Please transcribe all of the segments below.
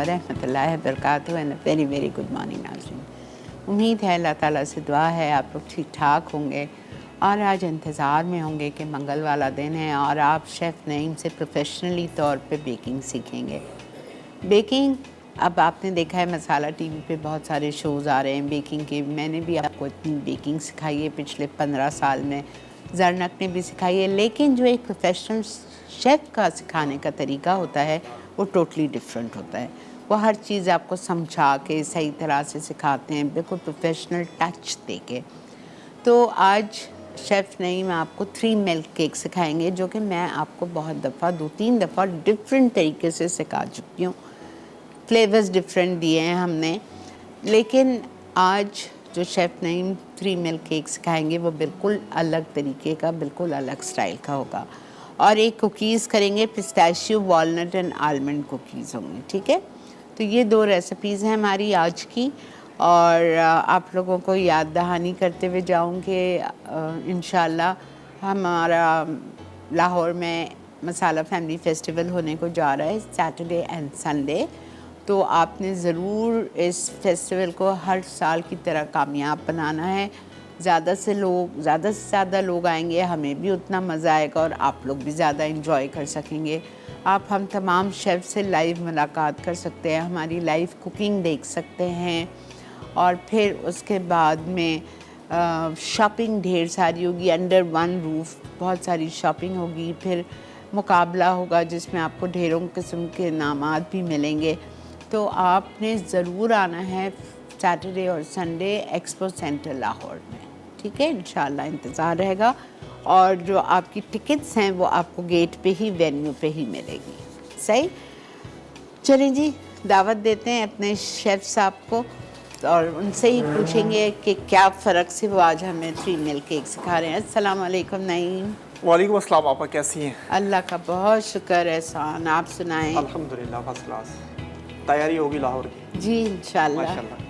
रहमतुल्लाहि व बरकातहू and very very good morning नाज़रीन। उम्मीद है अल्लाह ताला से दुआ है आप लोग ठीक ठाक होंगे और आज इंतज़ार में होंगे कि मंगल वाला दिन है और आप शेफ़ नईम से प्रोफेशनली तौर पे बेकिंग सीखेंगे। बेकिंग अब आपने देखा है मसाला टीवी पे बहुत सारे शोज़ आ रहे हैं बेकिंग के। मैंने भी आपको इतनी बेकिंग सिखाई है पिछले 15 साल में, ज़रनक ने भी सिखाई है, लेकिन जो एक प्रोफेशनल शेफ़ का सिखाने का तरीका होता है वो टोटली डिफरेंट होता है। वो हर चीज़ आपको समझा के सही तरह से सिखाते हैं, बिल्कुल प्रोफेशनल टच दे के। तो आज शेफ़ नईम आपको 3 मिल्क केक सिखाएंगे जो कि मैं आपको बहुत दफ़ा 2-3 दफ़ा डिफरेंट तरीके से सिखा चुकी हूँ। फ्लेवर्स डिफरेंट दिए हैं हमने, लेकिन आज जो शेफ़ नईम 3 मिल्क केक सिखाएंगे वो बिल्कुल अलग तरीके का, बिल्कुल अलग स्टाइल का होगा। और एक कुकीज़ करेंगे, pistachio walnut and almond cookies होंगी, ठीक है। तो ये 2 रेसिपीज़ हैं हमारी आज की और आप लोगों को याद दहानी करते हुए जाऊँ कि इंशाल्लाह हमारा लाहौर में मसाला फैमिली फेस्टिवल होने को जा रहा है सैटरडे एंड संडे। तो आपने ज़रूर इस फेस्टिवल को हर साल की तरह कामयाब बनाना है। ज़्यादा से ज़्यादा लोग आएंगे, हमें भी उतना मज़ा आएगा और आप लोग भी ज़्यादा इंजॉय कर सकेंगे। आप हम तमाम शेफ़ से लाइव मुलाकात कर सकते हैं, हमारी लाइव कुकिंग देख सकते हैं और फिर उसके बाद में शॉपिंग ढेर सारी होगी, अंडर वन रूफ़ बहुत सारी शॉपिंग होगी। फिर मुकाबला होगा जिसमें आपको ढेरों किस्म के इनामात भी मिलेंगे। तो आपने ज़रूर आना है सैटरडे और संडे एक्सपो सेंटर लाहौर में, ठीक है। इंशाल्लाह इंतज़ार रहेगा और जो आपकी टिकट्स हैं वो आपको गेट पे ही, वेन्यू पे ही मिलेगी। सही, चलें जी, दावत देते हैं अपने शेफ़ साहब को और उनसे ही पूछेंगे कि क्या फ़र्क से वो आज हमें 3 मिल्क केक सिखा रहे हैं। अस्सलाम वालेकुम नईम। वालेकुम अस्सलाम, आपा कैसी हैं? अल्लाह का बहुत शुक्र एहसान, आप सुनाएं। अल्हम्दुलिल्लाह फर्स्ट क्लास। तैयारी होगी लाहौर की? जी इंशाल्लाह। माशाल्लाह।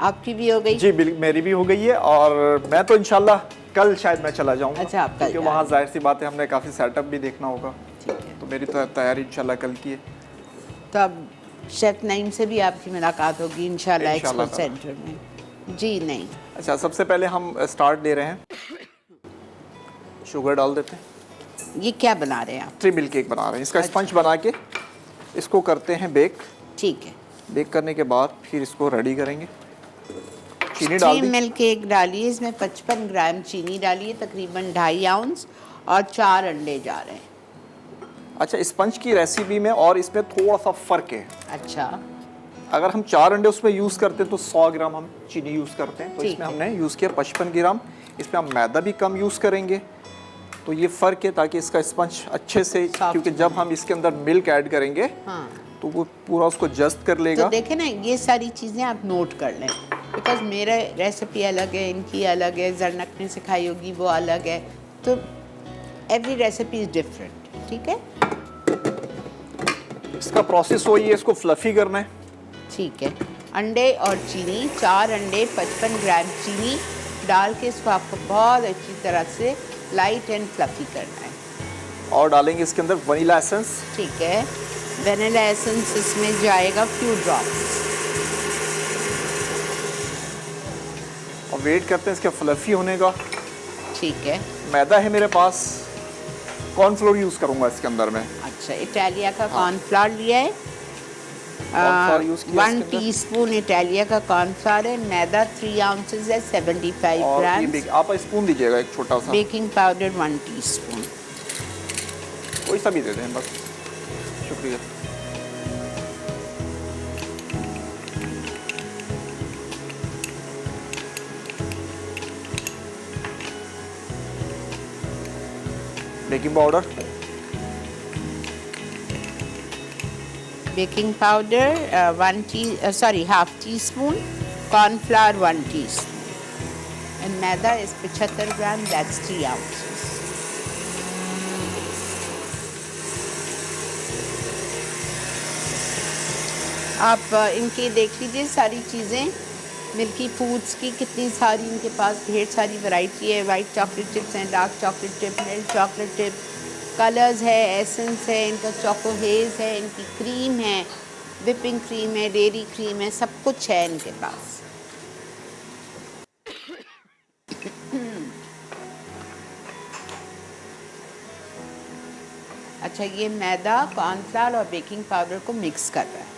आपकी भी हो गई? जी मेरी भी हो गई है और मैं तो इंशाल्लाह कल शायद मैं चला जाऊँगा। अच्छा, आप कल क्योंकि वहाँ जाहिर सी बात है हमने काफ़ी सेटअप भी देखना होगा। ठीक है। तो मेरी तो तैयारी इंशाल्लाह कल की है। तो अब शेफ़ नईम से भी आपकी मुलाकात होगी इंशाल्लाह एक्सपो सेंटर में। जी नहीं, अच्छा, सबसे पहले हम स्टार्ट दे रहे हैं, शुगर डाल देते हैं। ये क्या बना रहे हैं आप? 3 मिल्क केक बना रहे हैं। इसका अच्छा। स्पंज बना के इसको करते हैं बेक। ठीक है। बेक करने के बाद फिर इसको रेडी करेंगे। चीनी डाल 3 दी। मिल्क केक डालिए, इसमें 55 ग्राम चीनी डालिए, तकरीबन 2.5 आउंस और 4 अंडे जा रहे हैं। अच्छा, स्पंज की रेसिपी में और इसमें थोड़ा सा फ़र्क है। अच्छा, अगर हम 4 अंडे उसमें यूज़ करते हैं तो 100 ग्राम हम चीनी यूज़ करते हैं, तो ठीक इसमें है। हमने यूज़ किया 55 ग्राम। इसमें हम मैदा भी कम यूज़ करेंगे, तो ये फ़र्क है ताकि इसका स्पंज अच्छे से, क्योंकि जब हम इसके अंदर मिल्क ऐड करेंगे हाँ, तो वो पूरा उसको जस्ट कर लेगा। तो देखें ना, ये सारी चीज़ें आप नोट कर लें, बिकॉज मेरा रेसिपी अलग है, इनकी अलग है, जरनक ने सिखाई होगी वो अलग है, तो एवरी रेसिपी इज़ डिफरेंट, ठीक है। इसका प्रोसेस वही है, इसको फ्लफ़ी करना है। ठीक है। अंडे और चीनी, 4 अंडे 55 ग्राम चीनी डाल के इसको आपको बहुत अच्छी तरह से लाइट एंड फ्लफ़ी करना है। और डालेंगे इसके अंदर वनीला एसेंस। ठीक है, वनीला एसेंस इसमें जाएगा फ्यू ड्रॉप्स। और वेट करते हैं इसके फ्लफ़ी होने का। ठीक है। मैदा है मेरे पास, कॉर्नफ्लोर यूज़ करूँगा इसके अंदर में। अच्छा, इटालिया का कॉर्नफ्लावर लिया है, कॉर्नफ्लोर यूज़ किया 1 टीस्पून इटालिया का कॉर्नफ्लावर है। मैदा 3 आउंसेस है, 75 और ग्राम। आप स्पून दीजिएगा एक छोटा सा। Baking powder 1 teaspoon. कोई सा भी दे दें बस, शुक्रिया। Baking powder, baking powder half tea spoon, cornflour 1 teaspoon and maida is 75 gram, that's 3 ounces. आप इनकी देख लीजिए सारी चीज़ें, मिल्की फूड्स की कितनी सारी इनके पास ढेर सारी वैरायटी है। वाइट चॉकलेट चिप्स हैं, dark chocolate chip, milk chocolate chip, colours है, एसेंस है, इनका चोको हेज़ है, इनकी क्रीम है, विपिंग क्रीम है, डेयरी क्रीम है, सब कुछ है इनके पास। अच्छा, ये मैदा, कॉर्नफ्लावर और बेकिंग पाउडर को मिक्स कर रहा है।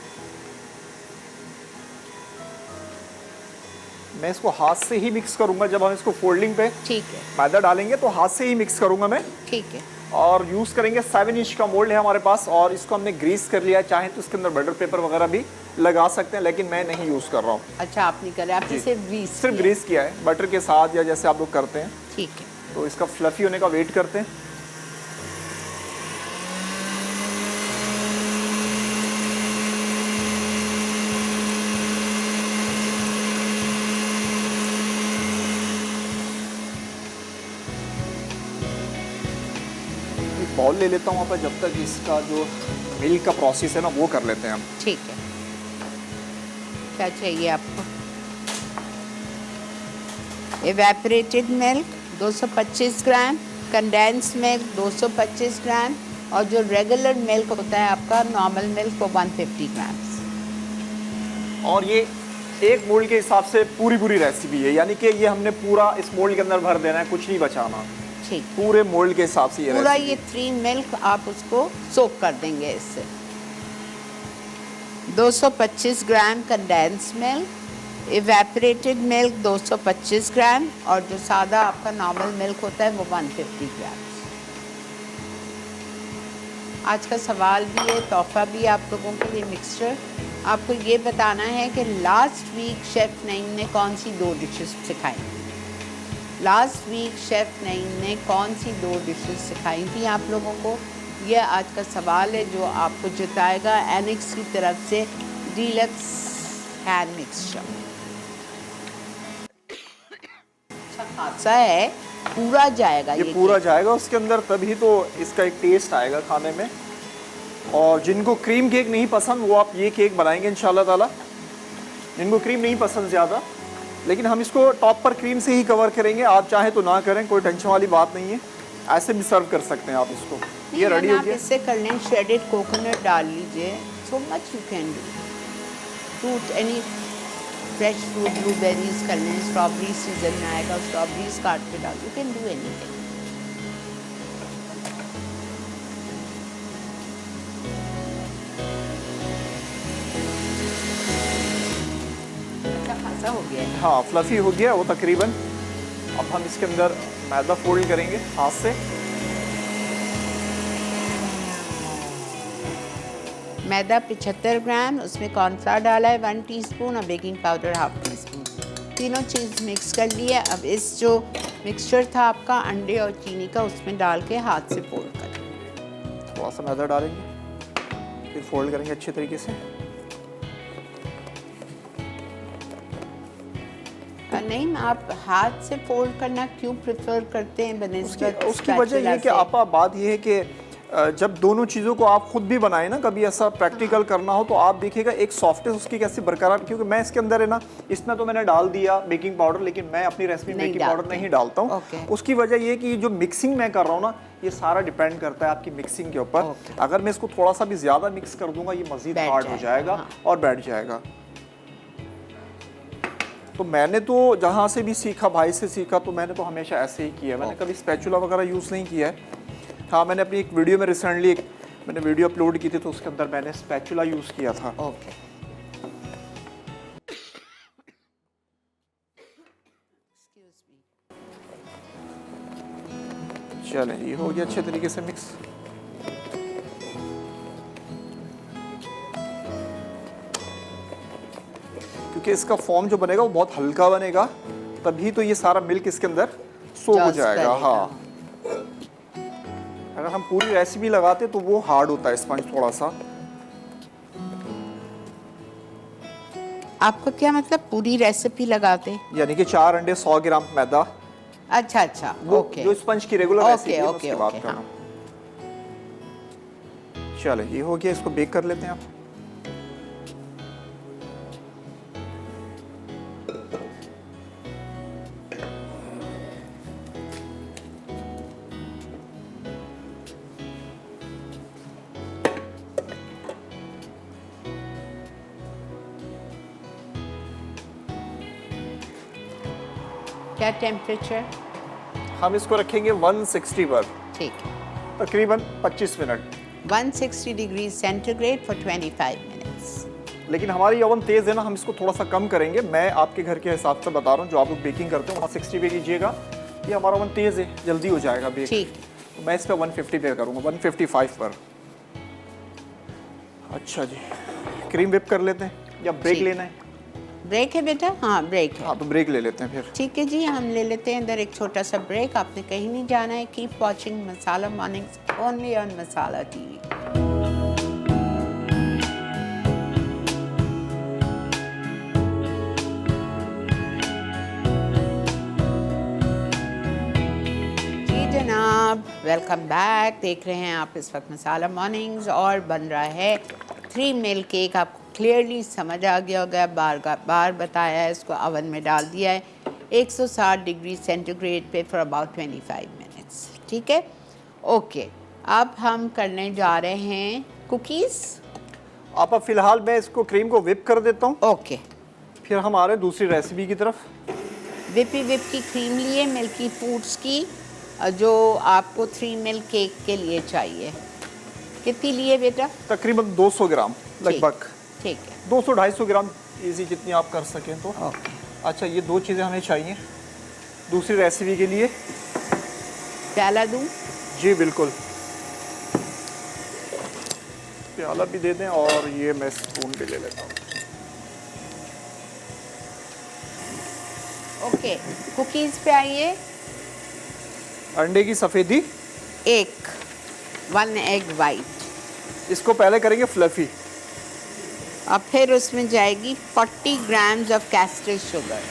मैं इसको हाथ से ही मिक्स करूंगा। जब हम इसको फोल्डिंग पे ठीक है, मैदा डालेंगे तो हाथ से ही मिक्स करूंगा मैं। ठीक है। और यूज़ करेंगे 7 इंच का मोल्ड है हमारे पास, और इसको हमने ग्रीस कर लिया है। चाहे तो इसके अंदर बटर पेपर वगैरह भी लगा सकते हैं, लेकिन मैं नहीं यूज़ कर रहा हूँ। अच्छा, आप नहीं कर रहे, आपने सिर्फ ग्रीस किया है बटर के साथ, या जैसे आप लोग करते हैं। ठीक है। तो इसका फ्लफी होने का वेट करते हैं। बॉल ले लेता हूँ वहाँ पर, जब तक इसका जो मिल्क का प्रोसेस है ना वो कर लेते हैं हम। ठीक है। क्या चाहिए आपको? एवेपोरेटेड मिल्क 225 ग्राम, कंडेंस मिल्क 225 ग्राम, और जो रेगुलर मिल्क होता है आपका नॉर्मल मिल्क वो 150 ग्राम। और ये एक मोल्ड के हिसाब से पूरी रेसिपी है, यानी कि ये हमने पूरा इस मोल्ड के अंदर भर देना है, कुछ नहीं बचाना। ठीक, पूरे मोल्ड के हिसाब से ये पूरा रेसिपी। ये 3 मिल्क आप उसको सोक कर देंगे इससे। 225 ग्राम कंडेंस मिल्क, एवेपोरेटेड मिल्क 225 ग्राम, और जो सादा आपका नॉर्मल मिल्क होता है वो 150 ग्राम। आज का सवाल भी है, तोहफा भी आप लोगों के लिए मिक्सचर। आपको ये बताना है कि लास्ट वीक शेफ़ नईम ने कौन सी 2 डिशेस सिखाई। लास्ट वीक शेफ़ नईम ने कौन सी 2 डिशेस सिखाई थी आप लोगों को, यह आज का सवाल है जो आपको जिताएगा एनिक्स की तरफ से डीलक्स हैंड मिक्सचर। अच्छा खासा है, पूरा जाएगा ये पूरा जाएगा उसके अंदर, तभी तो इसका एक टेस्ट आएगा खाने में। और जिनको क्रीम केक नहीं पसंद वो आप ये केक बनाएंगे इंशाल्लाह ताला। जिनको क्रीम नहीं पसंद ज़्यादा, लेकिन हम इसको टॉप पर क्रीम से ही कवर करेंगे। आप चाहे तो ना करें, कोई टेंशन वाली बात नहीं है, ऐसे भी सर्व कर सकते हैं आप इसको। ये रेडी हो गया। इससे कर लें, श्रेडेड कोकोनट डाल लीजिए, so much you can do. Fruit, any fresh fruit, blueberries कर लें, स्ट्रॉबेरी सीजन में आएगा, स्ट्रॉबेरीज काट के डाल, यू कैन डू एनीथिंग। हो गया है। हाँ, फ्लफी हो गया वो तकरीबन। अब हम इसके अंदर मैदा फोल्ड करेंगे हाथ से। मैदा 75 ग्राम, उसमें कॉर्नफ्लावर डाला है 1 टीस्पून और बेकिंग पाउडर 1/2 टीस्पून। तीनों चीज़ मिक्स कर ली है। अब इस जो मिक्सचर था आपका अंडे और चीनी का, उसमें डाल के हाथ से फोल्ड कर, थोड़ा सा मैदा डालेंगे, फिर फोल्ड करेंगे अच्छे तरीके से। नहीं, आप हाथ से फोल्ड करना क्यों प्रेफर करते हैं बनिस्बत? उसकी वजह ये कि आपा बात ये है कि जब दोनों चीज़ों को आप खुद भी बनाए ना, कभी ऐसा प्रैक्टिकल करना हो तो आप देखिएगा एक सॉफ्टनेस उसकी कैसे बरकरार। क्योंकि मैं इसके अंदर है ना, इसमें तो मैंने डाल दिया बेकिंग पाउडर, लेकिन मैं अपनी रेसिपी में बेकिंग पाउडर नहीं डालता हूँ। उसकी वजह ये कि जो मिक्सिंग मैं कर रहा हूँ ना, ये सारा डिपेंड करता है आपकी मिक्सिंग के ऊपर। अगर मैं इसको थोड़ा सा भी ज़्यादा मिक्स कर दूंगा, ये मज़ीद हार्ड हो जाएगा और बैठ जाएगा। तो मैंने तो जहाँ से भी सीखा, भाई से सीखा, तो मैंने तो हमेशा ऐसे ही किया है। मैंने कभी स्पैचुला वगैरह यूज़ नहीं किया है। हाँ, मैंने अपनी एक वीडियो में रिसेंटली मैंने वीडियो अपलोड की थी, तो उसके अंदर मैंने स्पैचुला यूज़ किया था। चलें, ये हो गया अच्छे तरीके से मिक्स। क्योंकि इसका फॉर्म जो बनेगा वो बहुत हल्का बनेगा, तभी तो ये सारा मिल्क इसके अंदर सोक हो जाएगा। हाँ, अगर हम पूरी रेसिपी लगाते तो वो हार्ड होता है स्पंज थोड़ा सा। आपका क्या मतलब पूरी रेसिपी लगाते? यानी कि 4 अंडे 100 ग्राम मैदा। अच्छा, ओके। जो स्पंज की रेगुलर रेसिपी है उसकी बात कर रहा हूं। चलो, ये हो गया, इसको बेक कर लेते हैं आप। क्या टेम्परेचर? हम इसको रखेंगे 160 पर ठीक है, तकरीबन 25 minute. 160 degree centigrade for 25 minutes. लेकिन हमारी ओवन तेज़ है ना, हम इसको थोड़ा सा कम करेंगे। मैं आपके घर के हिसाब से बता रहा हूँ, जो आप लोग बेकिंग करते हो 160 पे कीजिएगा। ये हमारा ओवन तेज़ है, जल्दी हो जाएगा बेक। ठीक, तो मैं इस पर 150 पे करूँगा, 155 पर। अच्छा जी, क्रीम व्हिप कर लेते हैं या ब्रेक ठीक। लेना है? ब्रेक है बेटा? हाँ ब्रेक है। हाँ तो ब्रेक ले लेते हैं फिर। ठीक है जी, हम ले लेते हैं इधर एक छोटा सा ब्रेक। आपने कहीं नहीं जाना है। Keep watching Masala mornings only on Masala TV. जी जनाब, वेलकम बैक। देख रहे हैं आप इस वक्त मसाला मॉर्निंग्स और बन रहा है 3 मिल केक। आपको क्लियरली समझ आ गया होगा, बार बताया है। इसको ओवन में डाल दिया है 160 डिग्री सेंटीग्रेड पे फॉर अबाउट 25 मिनट्स। ठीक है, ओके। अब हम करने जा रहे हैं कुकीज़। आप अब फिलहाल मैं इसको क्रीम को व्हिप कर देता हूँ, ओके, फिर हम आ रहे हैं दूसरी रेसिपी की तरफ। विप की क्रीम लिए मिल्की फूड्स की, जो आपको 3 मिल केक के लिए चाहिए। कितनी लिए बेटा? तकरीबन 200 ग्राम लगभग, ठीक है, 200-250 ग्राम इजी जितनी आप कर सकें तो। ओके। अच्छा, ये 2 चीज़ें हमें चाहिए दूसरी रेसिपी के लिए। प्याला दूँ? जी बिल्कुल, प्याला भी दे दें और ये मैं स्पून भी ले लेता हूँ। ओके, कुकीज़ पे आइए। अंडे की सफ़ेदी, 1 एग वाइट। इसको पहले करेंगे फ्लफी। अब फिर उसमें जाएगी 40 grams of castor sugar.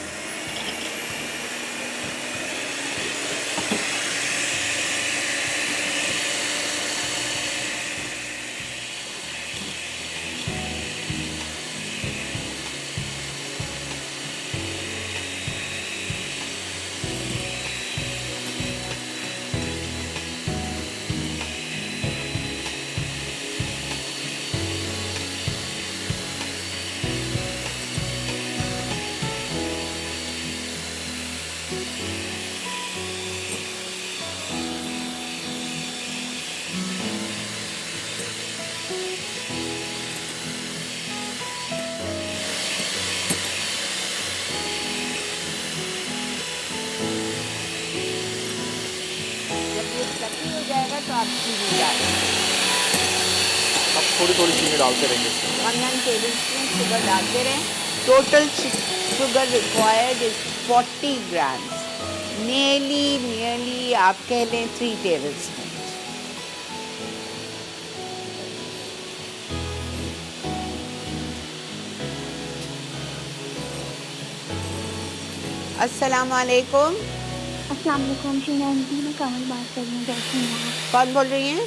Fluffy हो जाएगा तो आप चीनी डालें। अब थोड़ी थोड़ी चीनी डालते रहेंगे इसमें। 1 टेबल स्पून शुगर डालते रहें। Total sugar required is 40 grams. Nearly आप कह लें 3 टेबल स्पून। अस्सलाम वालेकुम। अस्सलाम वालेकुम शीना जी, मैं कमल बात कर रही हूँ। कैसी हैं आप? कौन बोल रही हैं?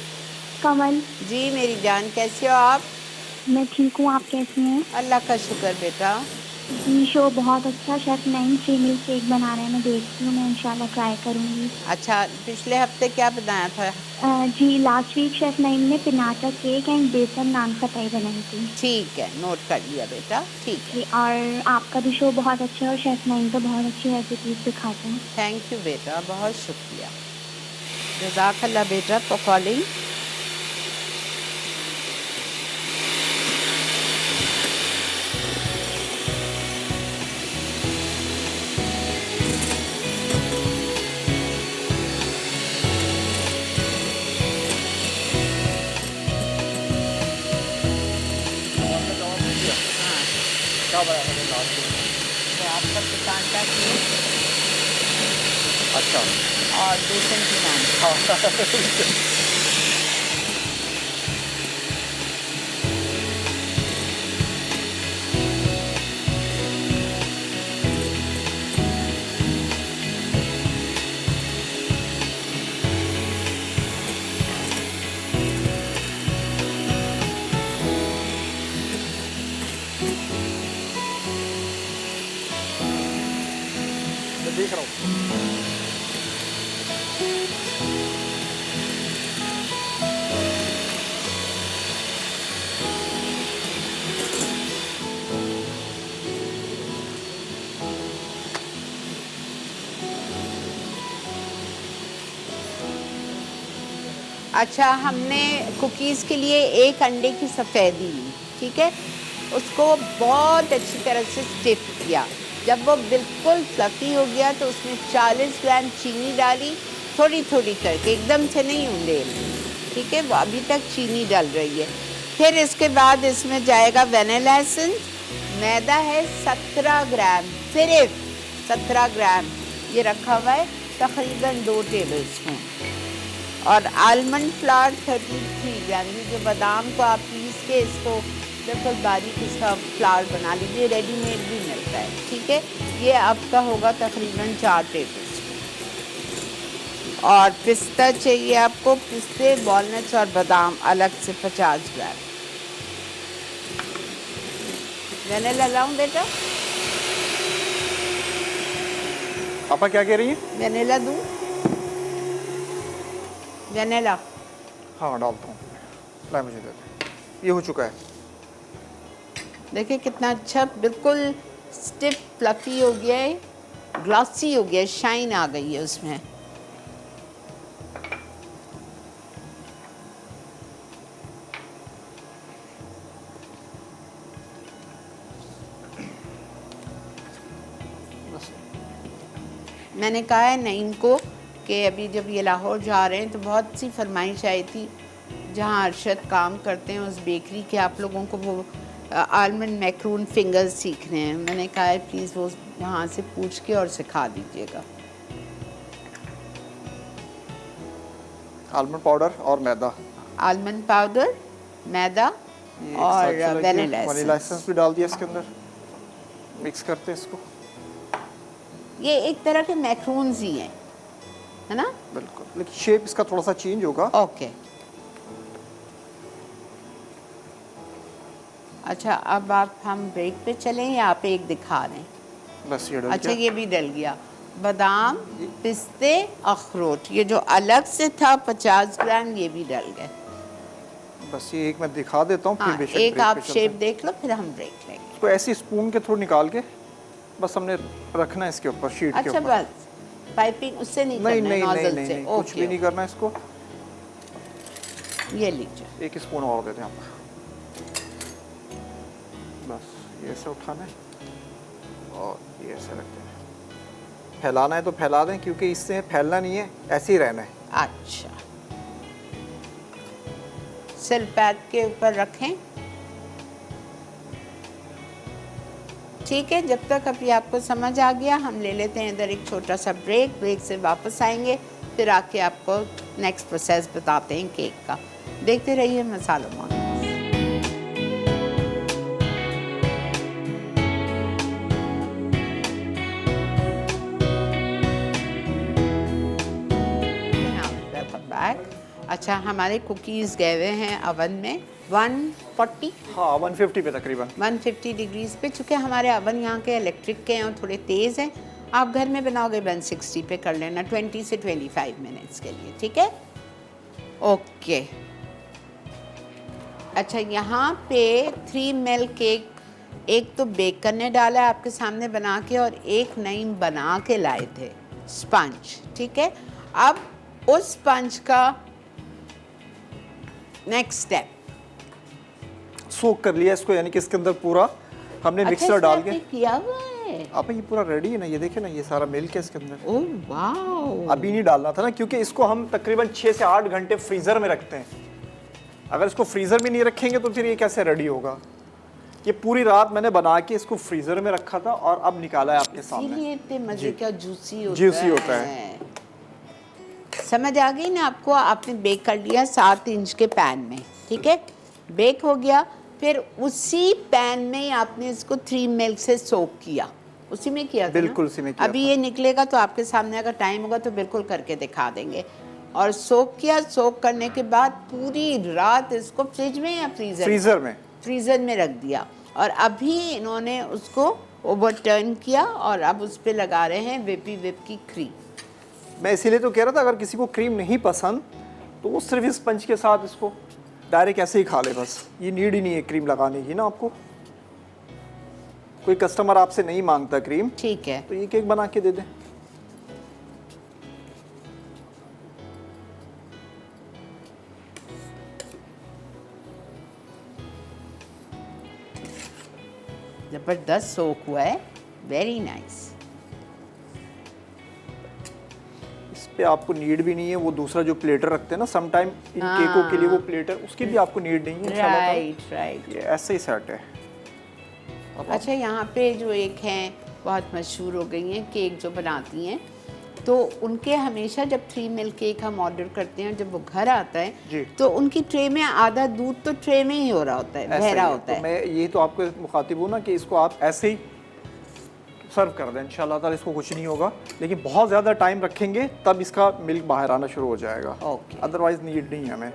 कमल। जी मेरी जान, कैसे हो आप? मैं ठीक हूँ, आप कैसी हैं? अल्लाह का शुक्र बेटा। जी शो बहुत अच्छा, शेफ नईम 3 मिल केक बना रहे हैं, मैं देखती हूँ, मैं इंशाल्लाह ट्राई करूँगी। अच्छा, पिछले हफ्ते क्या बनाया था? जी लास्ट वीक शेफ नईम ने पिनाटा केक एंड बेसन नान खटाई बनाई थी। ठीक है, नोट कर लिया बेटा। ठीक है, जी, और आपका भी शो बहुत अच्छा है और शेफ नईम तो बहुत अच्छी रेसिपीज सिखाते हैं। थैंक यू बेटा, बहुत शुक्रिया। जज़ाकल्लाह बेटा फॉर कॉलिंग। क्या बनाया मैंने लास्ट में? तो आपका पिकांटा केक अच्छा, और बेसन की नान। मैं देख रहा हूँ। अच्छा, हमने कुकीज़ के लिए एक अंडे की सफ़ेदी ली, ठीक है, उसको बहुत अच्छी तरह से स्टिफ किया। जब वो बिल्कुल फ्लफ़ी हो गया तो उसमें 40 ग्राम चीनी डाली, थोड़ी थोड़ी करके, एकदम से नहीं उंडेलनी, ठीक है, वो अभी तक चीनी डल रही है। फिर इसके बाद इसमें जाएगा वेनिला एसेंस, मैदा है 17 ग्राम, सिर्फ 17 ग्राम ये रखा हुआ है, तकरीबन 2 टेबलस्पून, और आलमंड फ्लावर 33 ग्राम। ये जो बादाम को आप पीस के इसको बिल्कुल बारीक इसका फ्लावर बना लीजिए, रेडीमेड भी मिलता है, ठीक है। ये आपका होगा तकरीबन 4 टेबलस्पून। और पिस्ता चाहिए आपको, पिस्ते, वॉलनट्स और बादाम अलग से 50 ग्राम। वेनिला लाऊं बेटा? पापा क्या कह रही हैं? वेनिला दूं? वेनिला हाँ डालता हूँ, ला मुझे दे दे। ये हो चुका है। देखिए कितना अच्छा, बिल्कुल स्टिफ फ्लफी हो गया है, ग्लॉसी हो गया है, शाइन आ गई है उसमें। मैंने कहा है नईम को कि अभी जब ये लाहौर जा रहे हैं तो बहुत सी फरमाइश आई थी, जहाँ अरशद काम करते हैं उस बेकरी के, आप लोगों को वो आलमंड मैक्रून फिंगर्स सीखने हैं। मैंने कहा है प्लीज़ वो वहाँ से पूछ के और सिखा दीजिएगा। आलमंड पाउडर और मैदा, आलमंड पाउडर, मैदा और वेनिला एसेंस भी डाल दिया इसके अंदर, मिक्स करते हैं इसको। ये एक तरह के मैक्रून्स ही हैं, है ना? बिल्कुल, लेकिन शेप इसका थोड़ा सा चेंज होगा। ओके। अच्छा, अब हम ब्रेक पे चलें या आप एक दिखा रहे हैं? बस ये डल अच्छा, गया। ये भी डल गया। बादाम, पिस्ते, अखरोट, ये जो अलग से था 50 ग्राम, ये भी डल गए। बस ये एक मैं दिखा देता हूँ, हाँ, फिर बेशक एक ब्रेक आप पे चलते शेप हैं। देख लो, फिर हम ब्रेक लेंगे। इसको ऐसे स्पून के थ्रू निकाल के बस हमने रखना है इसके ऊपर, शीट के अच्छा, ऊपर। बस पाइपिंग उससे नहीं नहीं करना है, नहीं नहीं नोजल नहीं, से। नहीं कुछ भी नहीं करना है इसको। ये लीजिए। एक स्पून और देते हैं आपको, बस ये ऐसे उठाना है और ये ऐसे रखते हैं। फैलाना है तो फैला दें, क्योंकि इससे फैलना नहीं है, ऐसे ही रहना है। अच्छा, सिल पैड के ऊपर रखें, ठीक है। जब तक अभी आपको समझ आ गया, हम ले लेते हैं इधर एक छोटा सा ब्रेक। ब्रेक से वापस आएंगे, फिर आके आपको नेक्स्ट प्रोसेस बताते हैं केक का। देखते रहिए मसालों में। अच्छा, हमारे कुकीज़ गए हुए हैं अवन में 140, हाँ 150 पे तकरीबन, 150 डिग्रीज पे। चूँकि हमारे अवन यहाँ के इलेक्ट्रिक के हैं और थोड़े तेज़ हैं, आप घर में बनाओगे 160 पे कर लेना, 20 से 25 मिनट्स के लिए, ठीक है। ओके। अच्छा, यहाँ पे 3 मिल केक, एक तो बेकर ने डाला है आपके सामने बना के, और एक नईम बना के लाए थे स्पंज, ठीक है। अब उस स्पंज का नेक्स्ट स्टेप, सोक कर लिया इसको, यानी कि इसके अंदर पूरा हमने मिक्सर डाल के किया हुआ है। आप ये पूरा रेडी है ना, ये देखिए ना, ये सारा मिल्क है इसके अंदर। ओह वाओ, अभी नहीं डालना था ना, क्योंकि इसको हम तकरीबन 6 से 8 घंटे फ्रीज़र में रखते हैं। अगर इसको फ्रीज़र में नहीं रखेंगे तो फिर ये कैसे रेडी होगा। ये पूरी रात मैंने बना के इसको फ्रीज़र में रखा था और अब निकाला है आपके सामने। इसीलिए इतने मज़े का जूसी होता है। समझ आ गई ना आपको। आपने बेक कर लिया 7 इंच के पैन में, ठीक है, बेक हो गया। फिर उसी पैन में ही आपने इसको 3 मिल्क से सोक किया, उसी में किया था ना? बिल्कुल उसी में किया अभी था। ये निकलेगा तो आपके सामने अगर टाइम होगा तो बिल्कुल करके दिखा देंगे। और सोक किया, सोक करने के बाद पूरी रात इसको फ्रिज में या फ्रीज़र में रख दिया, और अभी इन्होंने उसको ओवरटर्न किया और अब उस पर लगा रहे हैं विप की क्रीम। मैं इसीलिए तो कह रहा था, अगर किसी को क्रीम नहीं पसंद तो वो सिर्फ इस स्पंज के साथ इसको डायरेक्ट ऐसे ही खा ले, बस ये नीड ही नहीं है क्रीम लगाने की ना आपको। कोई कस्टमर आपसे नहीं मांगता क्रीम, ठीक है, तो ये केक बना के दे दें। ज़बरदस्त सोक हुआ है, वेरी नाइस। इस पे आपको नीड भी नहीं है वो दूसरा जो प्लेटर रखते हैं ना सम टाइम इन हाँ। केकों के लिए, वो प्लेटर उसकी भी आपको नीड नहीं है इंशाल्लाह ताला। Right right. ये ऐसे ही सेट है। अब अच्छा, यहाँ पे जो एक हैं बहुत मशहूर हो गई हैं केक जो बनाती हैं, तो उनके हमेशा जब 3 मिल्क केक हम ऑर्डर करते हैं, जब वो घर आता जी। है तो उनकी ट्रे में आधा दूध तो ट्रे में ही हो रहा होता है, ऐसा बह ही रहा है। होता तो है। मैं ये तो आपको मुखातिब हूँ ना कि इसको आप ऐसे ही सर्व कर दें, इंशाल्लाह ताला इसको कुछ नहीं होगा। लेकिन बहुत ज़्यादा टाइम रखेंगे तब इसका मिल्क बाहर आना शुरू हो जाएगा, ओके। अदरवाइज नीड नहीं है हमें।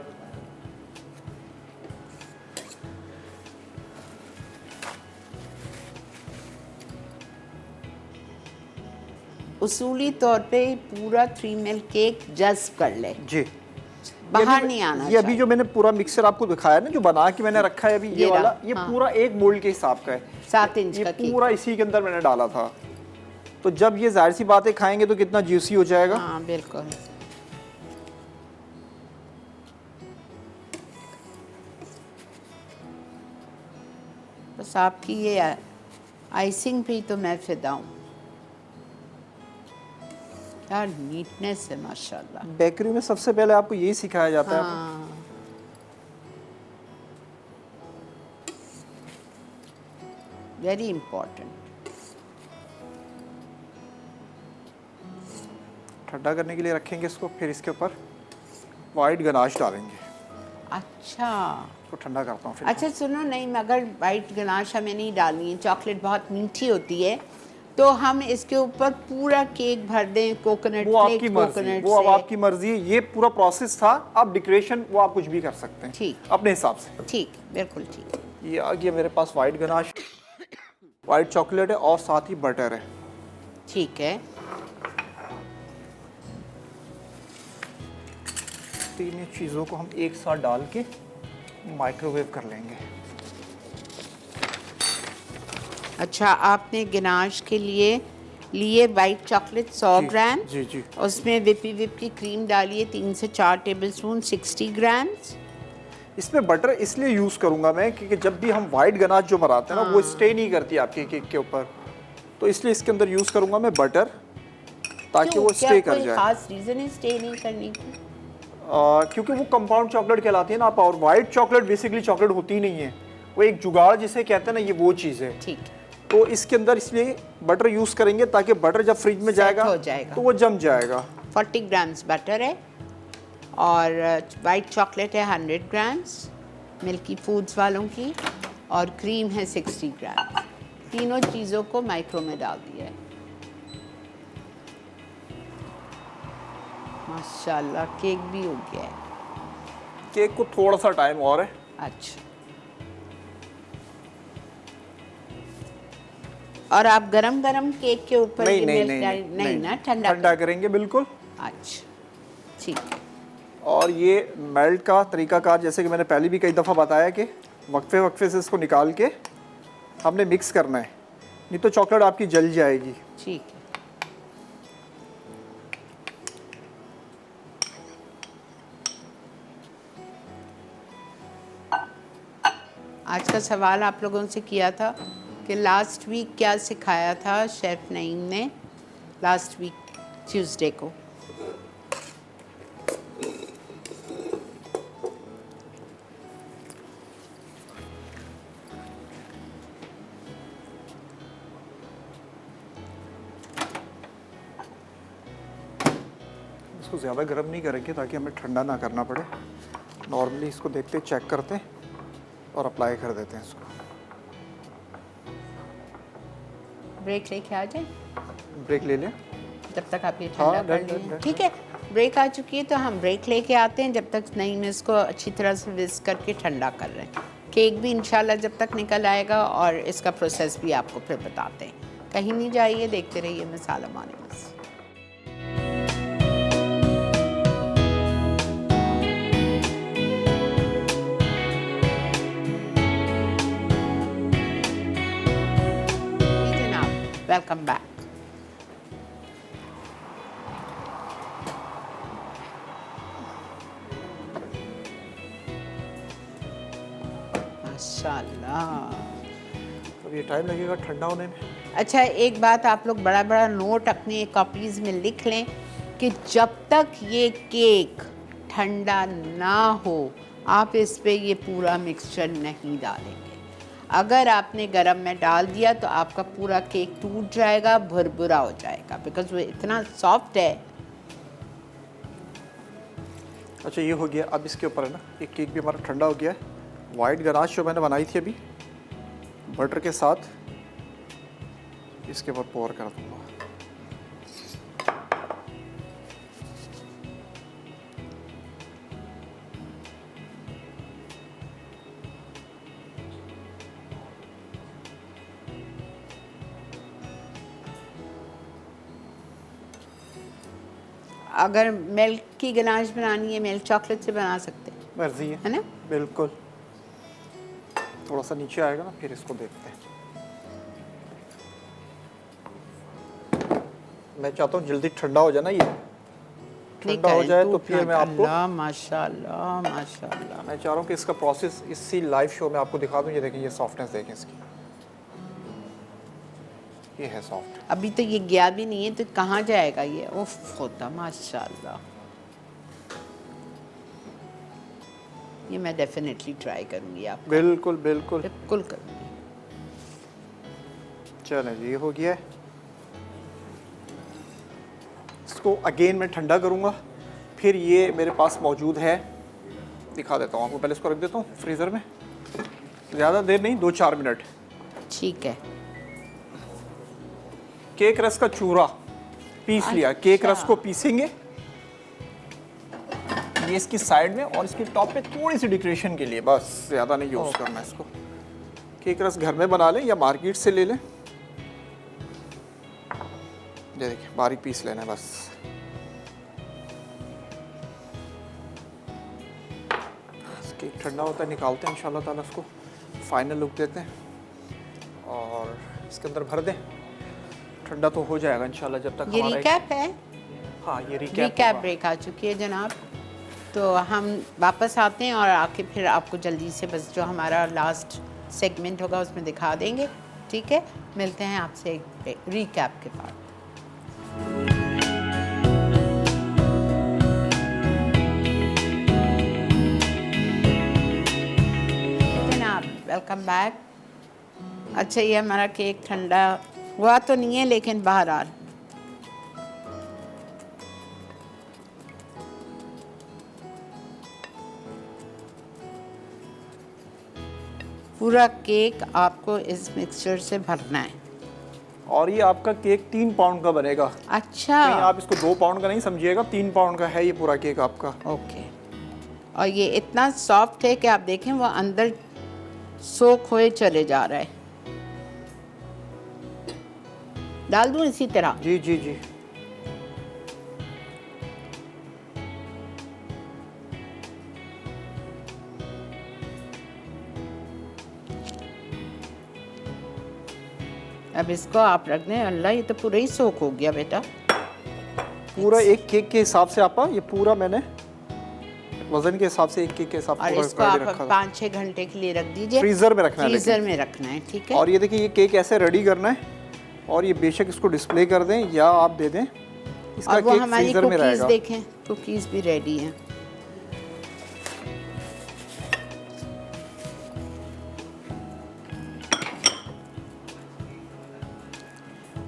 उसूली तौर पे पूरा 3 मिल्क केक जज्ब कर ले, जी, बाहर नहीं आना ये अभी जो मैंने पूरा मिक्सचर आपको दिखाया ना, जो बना के मैंने रखा है अभी ये ये वाला, रहा, ये हाँ। पूरा एक मोल्ड के हिसाब का है। 7 इंच ये का केक। पूरा इसी के अंदर मैंने डाला था, तो जब ये जाहिर सी बात है खाएंगे तो कितना जूसी हो जाएगा। हाँ बिल्कुल। बस आपकी ये आइसिंग पे तो मैं फिदा हूँ, क्या नीटनेस है माशाल्लाह। बेकरी में सबसे पहले आपको यही सिखाया जाता है। हाँ, वेरी इम्पोर्टेंट। ठंडा करने के लिए रखेंगे इसको, फिर इसके ऊपर वाइट गनाश डालेंगे। अच्छा इसको ठंडा करता हूँ फिर। अच्छा, सुनो, नहीं मगर वाइट गनाश हमें नहीं डालनी है, चॉकलेट बहुत मीठी होती है, तो हम इसके ऊपर पूरा केक भर दें कोकोनट वो आपकी फ्लेक्स, मर्जी, कोकोनट वो अब से। आपकी मर्जी है। ये पूरा प्रोसेस था, अब डेकोरेशन वो आप कुछ भी कर सकते हैं ठीक। अपने हिसाब से। ठीक, बिल्कुल ठीक। ये आ गया मेरे पास वाइट गनाश, वाइट चॉकलेट है और साथ ही बटर है। ठीक है, तीन चीज़ों को हम एक साथ डाल के माइक्रोवेव कर लेंगे। अच्छा, आपने गनाश के लिए वाइट चॉकलेट 100 जी, ग्राम, जी, जी। उसमें विप की क्रीम डालिए 3 से 4 टेबलस्पून, 60 ग्राम्स। इसमें बटर इसलिए यूज़ करूंगा मैं क्योंकि जब भी हम वाइट गनाश जो बनाते हैं ना, वो स्टे नहीं करती आपके केक के ऊपर, तो इसलिए इसके अंदर यूज़ करूंगा मैं बटर, ताकि वो स्टे कर कोई जाए। खास रीज़न है स्टे नहीं करने की? क्योंकि वो कंपाउंड चॉकलेट कहलाती है ना आप, और वाइट चॉकलेट बेसिकली चॉकलेट होती ही नहीं है, वो एक जुगाड़ जिसे कहते हैं ना, ये वो चीज़ है। ठीक है, तो इसके अंदर इसलिए बटर यूज़ करेंगे ताकि बटर जब फ्रिज में जाएगा हो जाएगा। तो वो जम जाएगा। 40 ग्राम्स बटर है और वाइट चॉकलेट है 100 ग्राम्स मिल्की फूड्स वालों की, और क्रीम है 60 ग्राम्स। तीनों चीज़ों को माइक्रो में डाल दिया है। माशाल्लाह, केक भी हो गया है। केक को थोड़ा सा टाइम और है। अच्छा, और आप गरम गरम केक के ऊपर नहीं ये नहीं मिल्क नहीं नहीं ना, ठंडा ठंडा करेंगे बिल्कुल। अच्छा, ठीक है। और ये मेल्ट का तरीकाकार जैसे कि मैंने पहले भी कई दफ़ा बताया कि वक्फे वक्फे से इसको निकाल के हमने मिक्स करना है, नहीं तो चॉकलेट आपकी जल जाएगी। ठीक है। आज का सवाल आप लोगों से किया था कि लास्ट वीक क्या सिखाया था शेफ़ नईम ने, लास्ट वीक ट्यूसडे को। इसको ज़्यादा गर्म नहीं करेंगे ताकि हमें ठंडा ना करना पड़े। नॉर्मली इसको देखते चेक करते हैं और अप्लाई कर देते हैं इसको। ब्रेक लेके आ जाए, ब्रेक ले लें। जब तक आप ये हाँ, ठंडा कर डन, डन, लें। डन। ठीक है, ब्रेक आ चुकी है तो हम ब्रेक लेके आते हैं, जब तक नईम इसको अच्छी तरह से विस्क करके ठंडा कर रहे हैं। केक भी इंशाल्लाह जब तक निकल आएगा और इसका प्रोसेस भी आपको फिर बताते हैं। कहीं नहीं जाइए, देखते रहिए मिसाल मानिमस। Welcome back. माशाल्लाह, अब ये टाइम लगेगा ठंडा होने में। अच्छा, एक बात आप लोग बड़ा बड़ा नोट अपनी कॉपीज़ में लिख लें कि जब तक ये केक ठंडा ना हो आप इस पे ये पूरा मिक्सचर नहीं डालेंगे। अगर आपने गरम में डाल दिया तो आपका पूरा केक टूट जाएगा, भुरभुरा हो जाएगा, बिकॉज वो इतना सॉफ्ट है। अच्छा ये हो गया। अब इसके ऊपर है ना, एक केक भी हमारा ठंडा हो गया है। वाइट गनाश जो मैंने बनाई थी अभी बटर के साथ, इसके ऊपर पोर कर दूँगा। अगर मिल्क की गनाश बनानी है, मिल्क चॉकलेट से बना सकते हैं, मर्जी है है ना? बिल्कुल। थोड़ा सा नीचे आएगा ना, फिर इसको देखते हैं। मैं चाहता हूँ जल्दी ठंडा हो जाए ना, ये ठंडा हो जाए तो फिर मैं आपको, माशाल्लाह माशाल्लाह, मैं चाह रहा हूँ कि इसका प्रोसेस इसी लाइव शो में आपको दिखा दूँ। ये देखें, ये सॉफ्टनेस देखें इसकी, ये है सॉफ्ट। अभी तो ये गया भी नहीं है तो कहाँ जाएगा ये? उफ होता, माशाल्लाह। ये मैं डेफिनेटली ट्राई करूँगी, आप बिल्कुल बिल्कुल बिल्कुल करूँगी। चलें जी, ये हो गया है। इसको अगेन मैं ठंडा करूँगा। फिर ये मेरे पास मौजूद है, दिखा देता हूँ आपको। पहले इसको रख देता हूँ फ्रीज़र में, ज़्यादा देर नहीं, 2-4 मिनट। ठीक है। केक रस का चूरा पीस लिया। केक रस को पीसेंगे ये इसकी साइड में, और इसकी टॉप पे थोड़ी सी डेकोरेशन के लिए, बस ज़्यादा नहीं यूज़ करना है इसको। केक रस घर में बना लें या मार्केट से ले लें। ये देखिए, बारीक पीस लेना है बस। केक ठंडा होता है, निकालते हैं इंशाल्लाह ताला, उसको फाइनल लुक देते हैं और इसके अंदर भर दें। ठंडा तो हो जाएगा इंशाल्लाह जब तक ये हमारा रिकैप है। हाँ, ये रिकैप ब्रेक आ चुकी है जनाब। तो हम वापस आते हैं और आके फिर आपको जल्दी से बस जो हमारा लास्ट सेगमेंट होगा उसमें दिखा देंगे। ठीक है, मिलते हैं आपसे एक रिकैप के बाद। जनाब वेलकम बैक। अच्छा, ये हमारा केक ठंडा हुआ तो नहीं है, लेकिन बहरहाल पूरा केक आपको इस मिक्सचर से भरना है। और ये आपका केक 3 पाउंड का बनेगा। अच्छा, कहीं आप इसको 2 पाउंड का नहीं समझिएगा, 3 पाउंड का है ये पूरा केक आपका। ओके। और ये इतना सॉफ्ट है कि आप देखें वो अंदर सोख हुए चले जा रहा है। डाल दूं इसी तरह? जी जी जी। अब इसको आप रख दें। अल्लाह, ये तो पूरा ही सोख हो गया बेटा। पूरा एक केक के हिसाब से आपा, ये पूरा मैंने वजन के हिसाब से एक केक के हिसाब से और पूरा इसको ready आप रखा था। 5-6 घंटे के लिए रख दीजिए। फ्रीजर में रखना है, फ्रीजर में रखना है, ठीक है। और ये देखिए, ये केक ऐसे रेडी करना है और ये बेशक इसको डिस्प्ले कर दें या आप दे दें, इसका और वो केक हमारी फ्रीजर में कुकीज़ रहेगा। देखें, कुकीज़ भी रेडी हैं।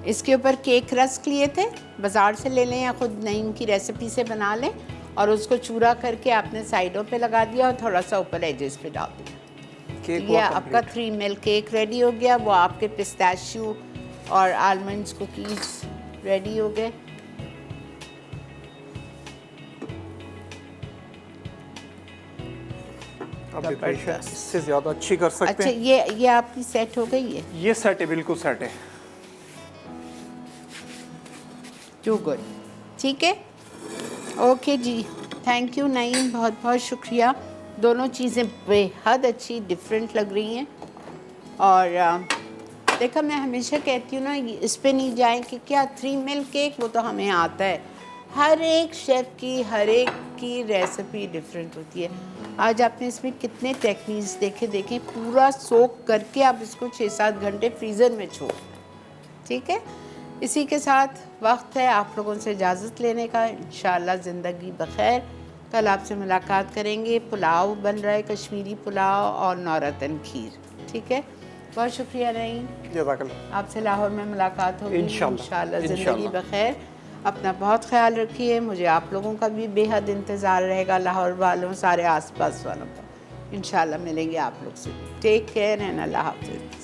इसके ऊपर केक रस्क लिए थे, बाज़ार से ले लें या खुद नईम की रेसिपी से बना लें, और उसको चूरा करके आपने साइडों पे लगा दिया और थोड़ा सा ऊपर एजेस पे डाल दिया। केक ये हुआ आपका complete। 3 मिल केक रेडी हो गया। वो आपके पिस्ताशियो और आलमंड्स कुकीज़ रेडी हो गए। अब डेकोरेशन इससे ज़्यादा अच्छी कर सकते अच्छा, हैं। ये आपकी सेट हो गई है? ये सेट है, बिल्कुल सेट है। टू गुड, ठीक है। ओके जी, थैंक यू नईम, बहुत बहुत शुक्रिया। दोनों चीज़ें बेहद अच्छी डिफरेंट लग रही हैं। और देखा, मैं हमेशा कहती हूँ ना, इस पे नहीं जाएं कि क्या 3 मिल केक, वो तो हमें आता है। हर एक शेफ़ की, हर एक की रेसिपी डिफरेंट होती है। आज आपने इसमें कितने टेक्निक्स देखे पूरा सोक करके आप इसको 6-7 घंटे फ्रीज़र में छोड़ दें। ठीक है, इसी के साथ वक्त है आप लोगों से इजाज़त लेने का। इंशाअल्लाह ज़िंदगी बखैर, कल आपसे मुलाकात करेंगे। पुलाव बन रहा है, कश्मीरी पुलाव और नौरतन खीर। ठीक है, बहुत शुक्रिया नईम, जज़ाकल्लाह। आपसे लाहौर में मुलाकात होगी इंशाअल्लाह। ज़िंदगी इंशाअल्लाह। बखैर, अपना बहुत ख्याल रखिए। मुझे आप लोगों का भी बेहद इंतज़ार रहेगा, लाहौर वालों, सारे आसपास वालों का। इंशाअल्लाह मिलेंगे आप लोग से। टेक केयर एंड अल्लाह हाफ़िज़।